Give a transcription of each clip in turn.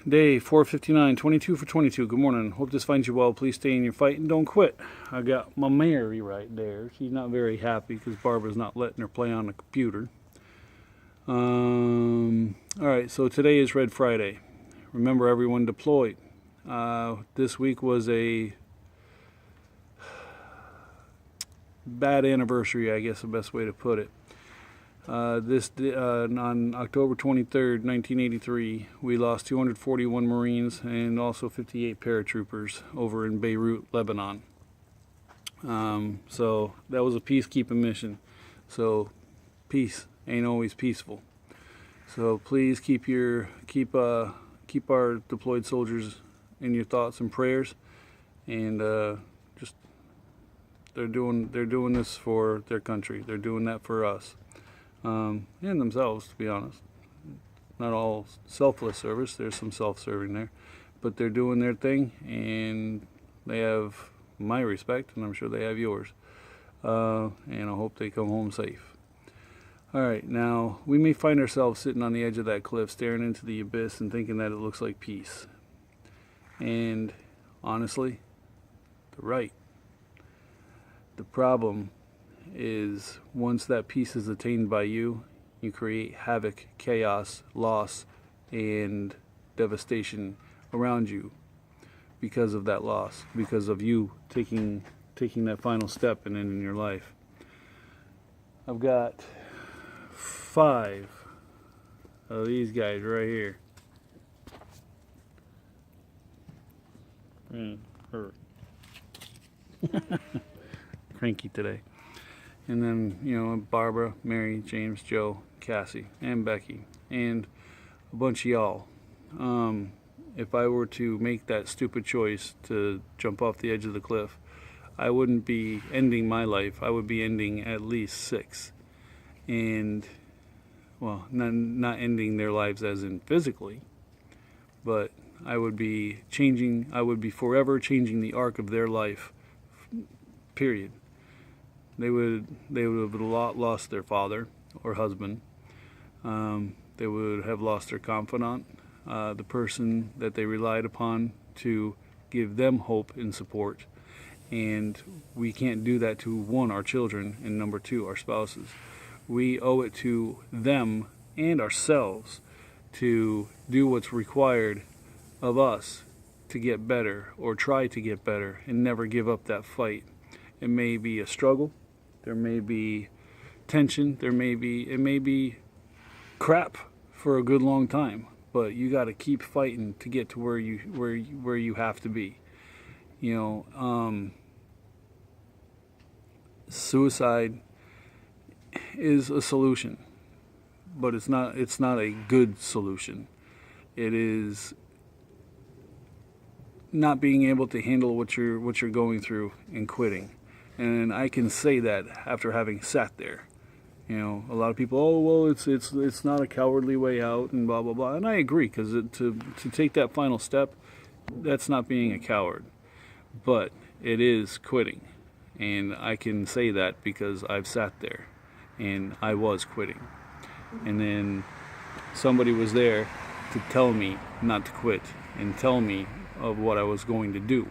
day 459, 22 for 22. Good morning. Hope this finds you well. Please stay in your fight and don't quit. I got my Mary right there. She's not very happy because Barbara's not letting her play on the computer. Alright, so today is Red Friday. Remember, everyone deployed. This week was a bad anniversary, I guess the best way to put it. On October 23rd, 1983, we lost 241 Marines and also 58 paratroopers over in Beirut, Lebanon. So that was a peacekeeping mission. So peace ain't always peaceful. So please keep our deployed soldiers in your thoughts and prayers, and they're doing this for their country. They're doing that for us. And themselves, to be honest. Not all selfless service, there's some self-serving there, but they're doing their thing, and they have my respect, and I'm sure they have yours. And I hope they come home safe. Alright, now, we may find ourselves sitting on the edge of that cliff, staring into the abyss and thinking that it looks like peace. And, honestly, they're right. The problem is, once that peace is attained by you, you create havoc, chaos, loss, and devastation around you because of that loss, because of you taking that final step and ending your life. I've got 5 of these guys right here. Cranky today. And then, Barbara, Mary, James, Joe, Cassie, and Becky, and a bunch of y'all. If I were to make that stupid choice to jump off the edge of the cliff, I wouldn't be ending my life. I would be ending at least 6. And, well, not ending their lives as in physically, but I would be forever changing the arc of their life, period. They would have lost their father or husband. They would have lost their confidant, the person that they relied upon to give them hope and support. And we can't do that to, 1, our children, and number 2, our spouses. We owe it to them and ourselves to do what's required of us to get better, or try to get better, and never give up that fight. It may be a struggle. There may be tension. It may be crap for a good long time, but you got to keep fighting to get to where you have to be. Suicide is a solution, but it's not a good solution. It is not being able to handle what you're going through and quitting. And I can say that after having sat there. A lot of people, oh, well, it's not a cowardly way out and blah, blah, blah. And I agree, because to take that final step, that's not being a coward. But it is quitting. And I can say that because I've sat there and I was quitting. And then somebody was there to tell me not to quit and tell me of what I was going to do.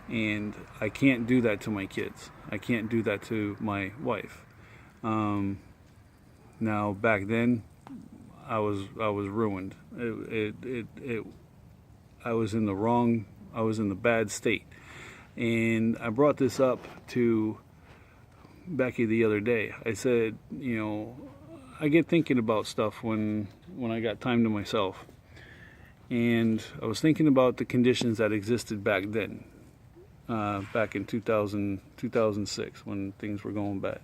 And I can't do that to my kids. I can't do that to my wife. Now, back then, I was ruined. I was in the bad state. And I brought this up to Becky the other day. I said, I get thinking about stuff when I got time to myself. And I was thinking about the conditions that existed back then. Back in 2006, when things were going bad.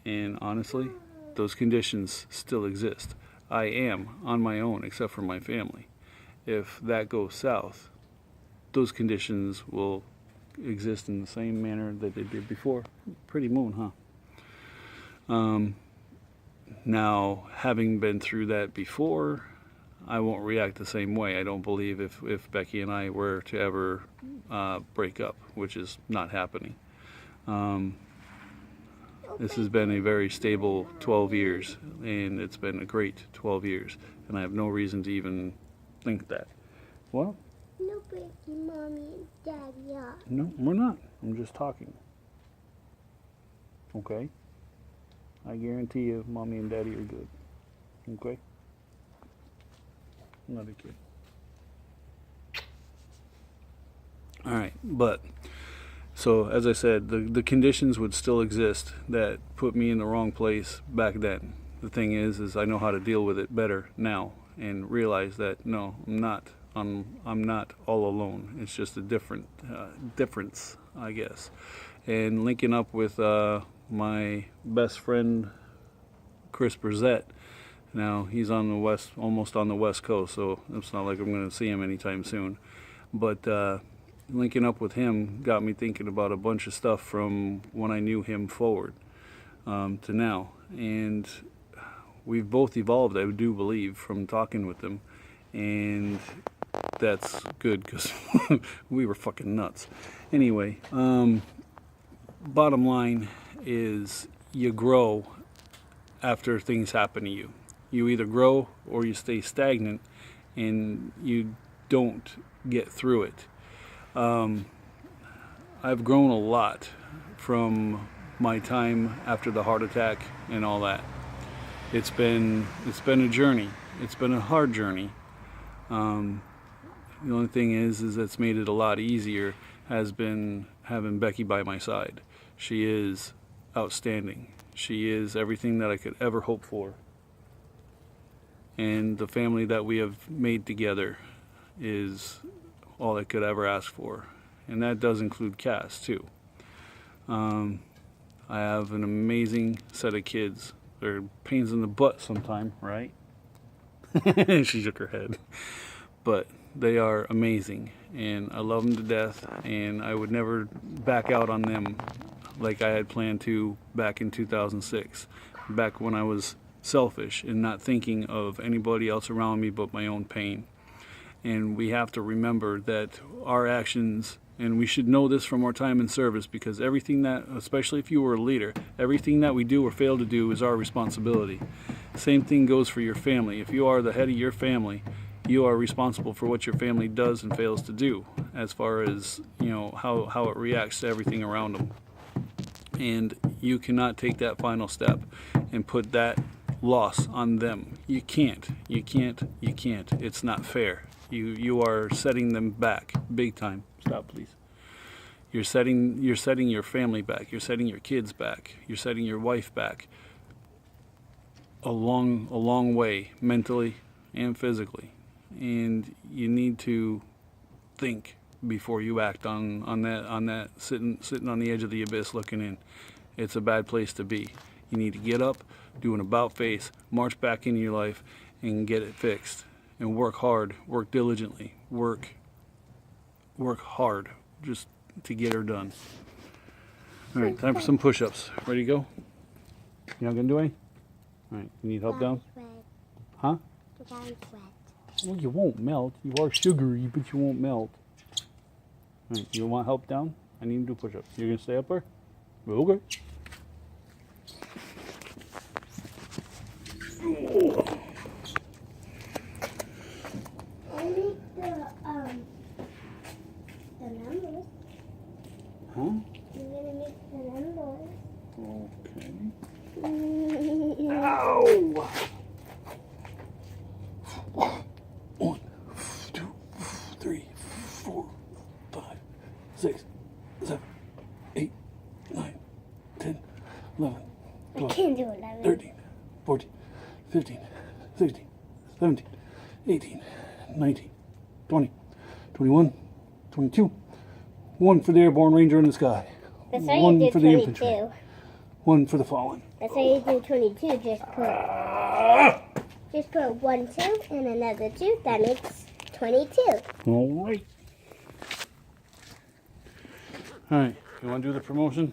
And honestly, those conditions still exist. I am on my own, except for my family. If that goes south, those conditions will exist in the same manner that they did before. Pretty moon, huh? Now, having been through that before, I won't react the same way. I don't believe if Becky and I were to ever break up, which is not happening. This has been a very stable 12 years, and it's been a great 12 years, and I have no reason to even think that. Well, No breaking mommy and daddy up. no, we're not. I'm just talking. Okay? I guarantee you, mommy and daddy are good. Okay? Another kid. Alright, but, so as I said, the conditions would still exist that put me in the wrong place back then. The thing is I know how to deal with it better now and realize that no, I'm not all alone. It's just a difference, I guess. And linking up with my best friend Chris Brzett. Now he's on the west, almost on the west coast, so it's not like I'm going to see him anytime soon. But linking up with him got me thinking about a bunch of stuff from when I knew him forward to now, and we've both evolved, I do believe, from talking with him, and that's good because we were fucking nuts. Anyway, bottom line is you grow after things happen to you. You either grow or you stay stagnant and you don't get through it. I've grown a lot from my time after the heart attack and all that. It's been a journey. It's been a hard journey. The only thing is that's made it a lot easier has been having Becky by my side. She is outstanding. She is everything that I could ever hope for. And the family that we have made together is all I could ever ask for. And that does include Cass too. I have an amazing set of kids. They're pains in the butt sometime, right? She shook her head. But they are amazing, and I love them to death, and I would never back out on them like I had planned to back in 2006, back when I was selfish and not thinking of anybody else around me but my own pain. And we have to remember that our actions, and we should know this from our time in service, because everything that, especially if you were a leader, everything that we do or fail to do is our responsibility. Same thing goes for your family. If you are the head of your family, you are responsible for what your family does and fails to do, as far as, you know, how it reacts to everything around them. And you cannot take that final step and put that loss on them. You can't. It's not fair. You are setting them back big time. Stop, please. You're setting your family back. You're setting your kids back. You're setting your wife back a long way, mentally and physically. And you need to think before you act on that sitting on the edge of the abyss looking in. It's a bad place to be. You need to get up, do an about face, march back into your life, and get it fixed. And work hard, work diligently, work hard just to get her done. All right, time for some push-ups. Ready to go? You're not gonna do any? All right, you need help down? Huh? Well, you won't melt. You are sugary, but you won't melt. All right, you want help down? I need to do push-ups. You're gonna stay up there? Okay. I need the numbers. Huh? I'm gonna make the numbers. Okay. Ow! 1, 2, 3, 4, 5, 6, 7, 8, 9, 10, 11, I 12, can't do 11. 13, 14, 15, 16, 17, 18, 19, 20, 21, 22. 1 for the airborne ranger in the sky. That's how you 1 do for the 22. infantry. 1 for the fallen. That's how you do 22. Just put 1, 2, and another 2. That makes 22. All right. All right. You want to do the promotion?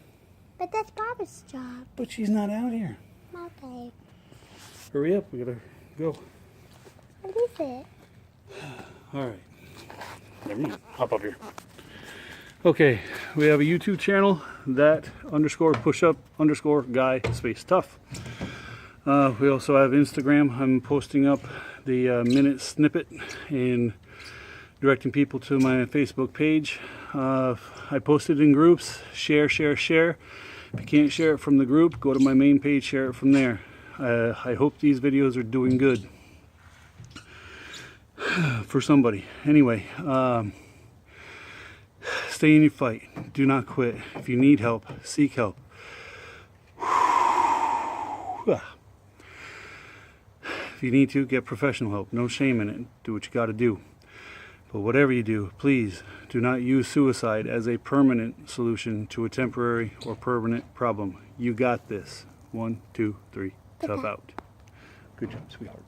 But that's Barbara's job. But she's not out here. Okay. Hurry up. We gotta go. What is it? All right. Never mind. Hop up here. Okay, we have a YouTube channel, that underscore push up underscore guy space tough. We also have Instagram. I'm posting up the minute snippet and directing people to my Facebook page. I post it in groups. Share, share, share. If you can't share it from the group, go to my main page, share it from there. I hope these videos are doing good for somebody. Anyway, stay in your fight. Do not quit. If you need help, seek help. If you need to, get professional help. No shame in it. Do what you got to do. But whatever you do, please do not use suicide as a permanent solution to a temporary or permanent problem. You got this. 1, 2, 3. Tough out. Good job, sweetheart.